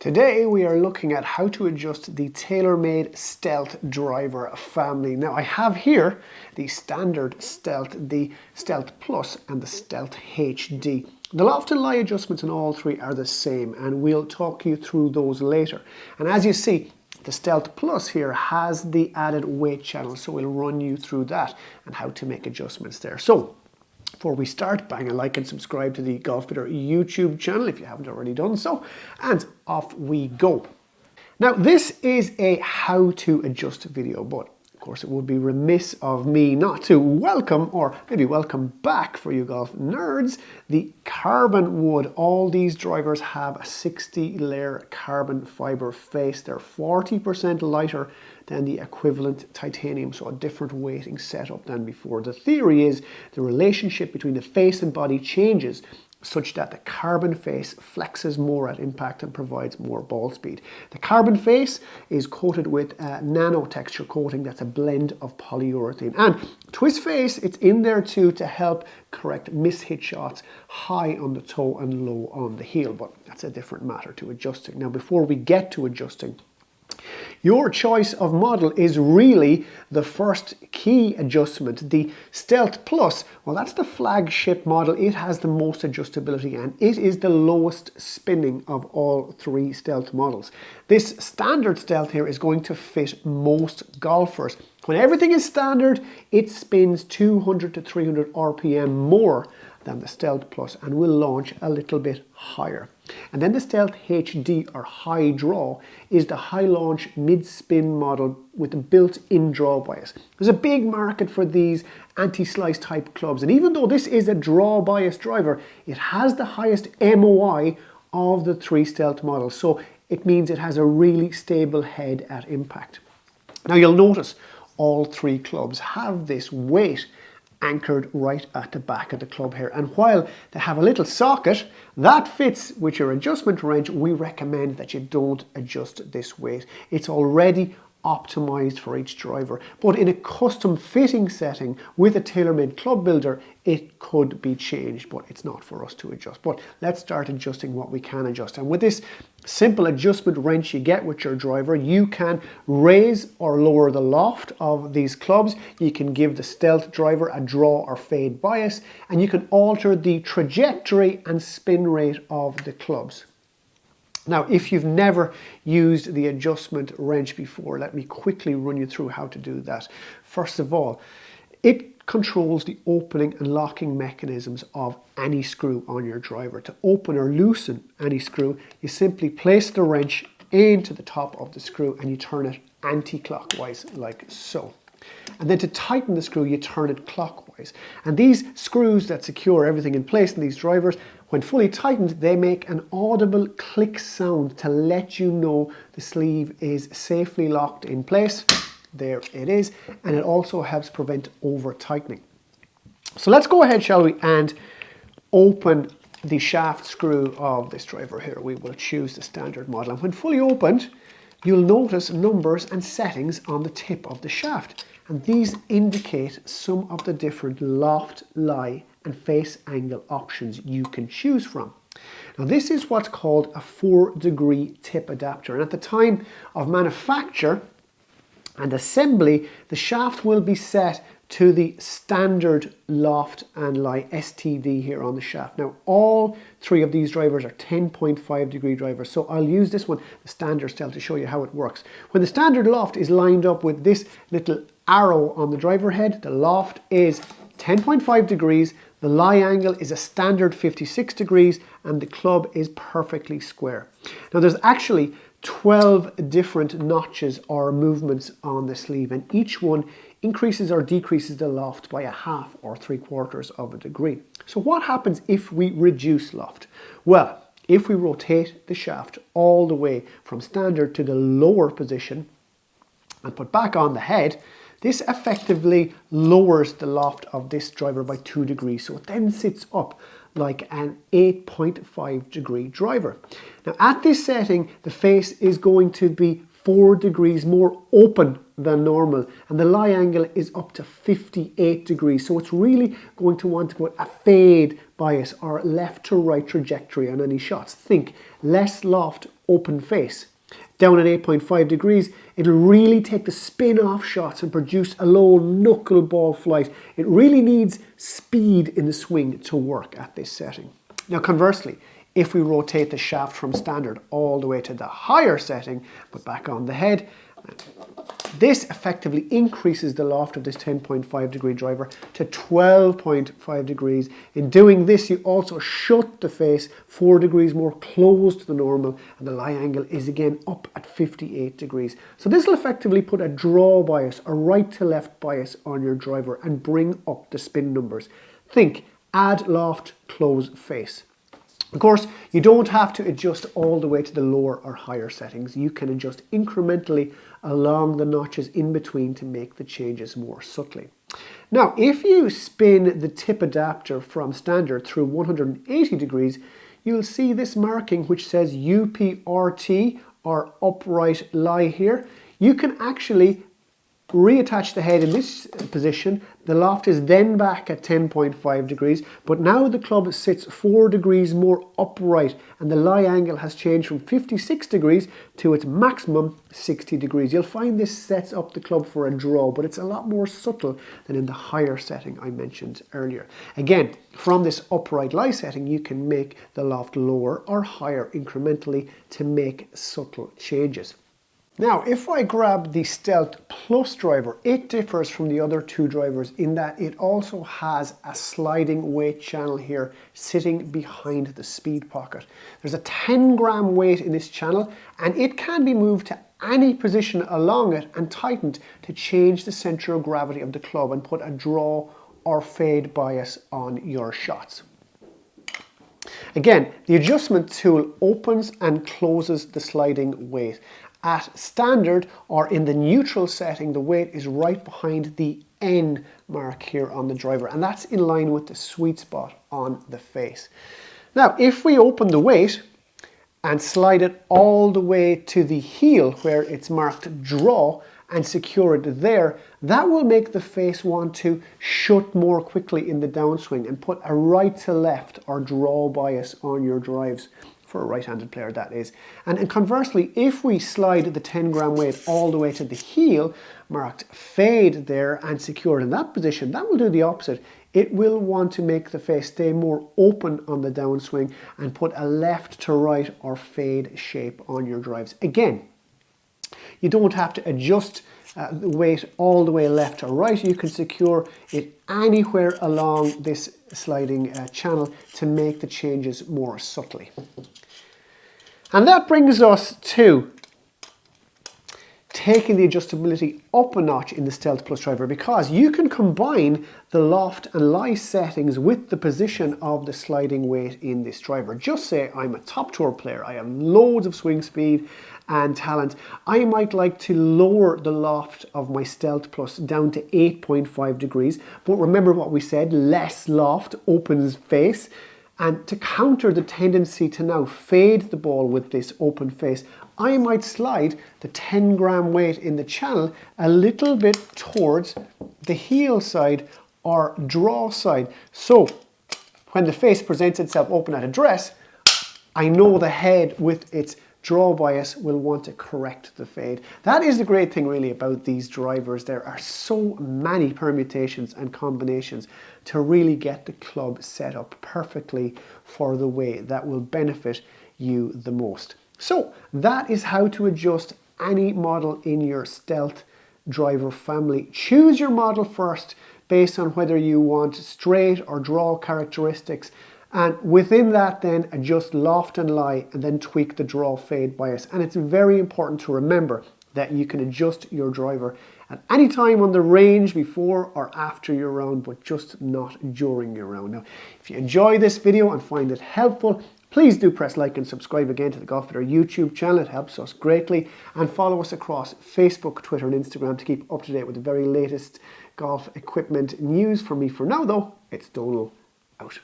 Today we are looking at how to adjust the TAYLORMADE STEALTH Driver family. Now I have here the standard Stealth, the Stealth Plus and the Stealth HD. The loft and lie adjustments in all three are the same, and we'll talk you through those later. And as you see, the Stealth Plus here has the added weight channel, so we'll run you through that and how to make adjustments there. So before we start, bang a like and subscribe to the Golfbidder YouTube channel if you haven't already done so, and off we go. Now this is a how to adjust video, but of course it would be remiss of me not to welcome, or maybe welcome back for you golf nerds, the carbon wood. All these drivers have a 60-layer carbon fiber face. They're 40% lighter than the equivalent titanium, so a different weighting setup than before. The theory is the relationship between the face and body changes such that the carbon face flexes more at impact and provides more ball speed. The carbon face is coated with a nano texture coating that's a blend of polyurethane. And twist face, it's in there too to help correct mishit shots high on the toe and low on the heel, but that's a different matter to adjusting. Now before we get to adjusting, your choice of model is really the first key adjustment. The Stealth Plus, well, that's the flagship model. It has the most adjustability and it is the lowest spinning of all three Stealth models. This standard Stealth here is going to fit most golfers. When everything is standard, it spins 200 to 300 RPM more than the Stealth Plus and will launch a little bit higher. And then the Stealth HD, or high draw, is the high launch mid-spin model with a built-in draw bias. There's a big market for these anti-slice type clubs, and even though this is a draw bias driver, it has the highest MOI of the three Stealth models, so it means it has a really stable head at impact. Now you'll notice all three clubs have this weight anchored right at the back of the club here, and while they have a little socket that fits with your adjustment wrench, we recommend that you don't adjust this weight. It's already optimized for each driver, but in a custom fitting setting with a TaylorMade club builder, it could be changed, but it's not for us to adjust. But let's start adjusting what we can adjust. And with this simple adjustment wrench you get with your driver, you can raise or lower the loft of these clubs. You can give the Stealth driver a draw or fade bias, and you can alter the trajectory and spin rate of the clubs. Now, if you've never used the adjustment wrench before, let me quickly run you through how to do that. First of all, it controls the opening and locking mechanisms of any screw on your driver. To open or loosen any screw, you simply place the wrench into the top of the screw and you turn it anti-clockwise like so. And then to tighten the screw, you turn it clockwise. And these screws that secure everything in place in these drivers, when fully tightened, they make an audible click sound to let you know the sleeve is safely locked in place. There it is. And it also helps prevent over tightening. So let's go ahead, shall we, and open the shaft screw of this driver here. We will choose the standard model. And when fully opened, you'll notice numbers and settings on the tip of the shaft. And these indicate some of the different loft, lie, and face angle options you can choose from. Now this is what's called a 4-degree tip adapter. And at the time of manufacture and assembly, the shaft will be set to the standard loft and lie STD here on the shaft. Now all three of these drivers are 10.5 degree drivers, so I'll use this one, the standard Stealth, to show you how it works. When the standard loft is lined up with this little arrow on the driver head, the loft is 10.5 degrees, the lie angle is a standard 56 degrees, and the club is perfectly square. Now there's actually 12 different notches or movements on the sleeve, and each one increases or decreases the loft by 1/2 or 3/4 of a degree. So what happens if we reduce loft? Well, if we rotate the shaft all the way from standard to the lower position and put back on the head, this effectively lowers the loft of this driver by 2 degrees. So it then sits up like an 8.5 degree driver. Now at this setting, the face is going to be 4 degrees more open than normal, and the lie angle is up to 58 degrees. So it's really going to want to go a fade bias or left to right trajectory on any shots. Think less loft, open face. Down at 8.5 degrees, it'll really take the spin off shots and produce a low knuckleball flight. It really needs speed in the swing to work at this setting. Now conversely, if we rotate the shaft from standard all the way to the higher setting, but back on the head, this effectively increases the loft of this 10.5 degree driver to 12.5 degrees. In doing this, you also shut the face 4 degrees more close to the normal, and the lie angle is again up at 58 degrees. So this will effectively put a draw bias, a right to left bias on your driver and bring up the spin numbers. Think add loft, close face. Of course, you don't have to adjust all the way to the lower or higher settings. You can adjust incrementally along the notches in between to make the changes more subtly. Now, if you spin the tip adapter from standard through 180 degrees, you'll see this marking which says UPRT, or upright lie here. You can actually reattach the head in this position. The loft is then back at 10.5 degrees, but now the club sits 4 degrees more upright and the lie angle has changed from 56 degrees to its maximum 60 degrees. You'll find this sets up the club for a draw, but it's a lot more subtle than in the higher setting I mentioned earlier. Again, from this upright lie setting, you can make the loft lower or higher incrementally to make subtle changes. Now, if I grab the Stealth Plus driver, it differs from the other two drivers in that it also has a sliding weight channel here sitting behind the speed pocket. There's a 10-gram weight in this channel, and it can be moved to any position along it and tightened to change the center of gravity of the club and put a draw or fade bias on your shots. Again, the adjustment tool opens and closes the sliding weight. At standard or in the neutral setting, the weight is right behind the N mark here on the driver, and that's in line with the sweet spot on the face. Now, if we open the weight and slide it all the way to the heel where it's marked draw and secure it there, that will make the face want to shut more quickly in the downswing and put a right to left or draw bias on your drives. For a right-handed player, that is. And conversely, if we slide the 10-gram weight all the way to the heel, marked fade there and secured in that position, that will do the opposite. It will want to make the face stay more open on the downswing and put a left to right or fade shape on your drives. Again, you don't have to adjust the weight all the way left or right. You can secure it anywhere along this sliding channel to make the changes more subtly. And that brings us to taking the adjustability up a notch in the Stealth Plus driver, because you can combine the loft and lie settings with the position of the sliding weight in this driver. Just say I'm a top tour player, I have loads of swing speed and talent. I might like to lower the loft of my Stealth Plus down to 8.5 degrees, but remember what we said, less loft opens face. And to counter the tendency to now fade the ball with this open face, I might slide the 10-gram weight in the channel a little bit towards the heel side or draw side. So when the face presents itself open at address, I know the head with its draw bias will want to correct the fade. That is the great thing really about these drivers. There are so many permutations and combinations to really get the club set up perfectly for the way that will benefit you the most. So that is how to adjust any model in your Stealth driver family. Choose your model first based on whether you want straight or draw characteristics, and within that then adjust loft and lie and then tweak the draw fade bias. And it's very important to remember that you can adjust your driver at any time on the range before or after your round, but just not during your round. Now, if you enjoy this video and find it helpful, please do press like and subscribe again to the Golfbidder YouTube channel. It helps us greatly. And follow us across Facebook, Twitter and Instagram to keep up to date with the very latest golf equipment news. For me for now though, it's Donal out.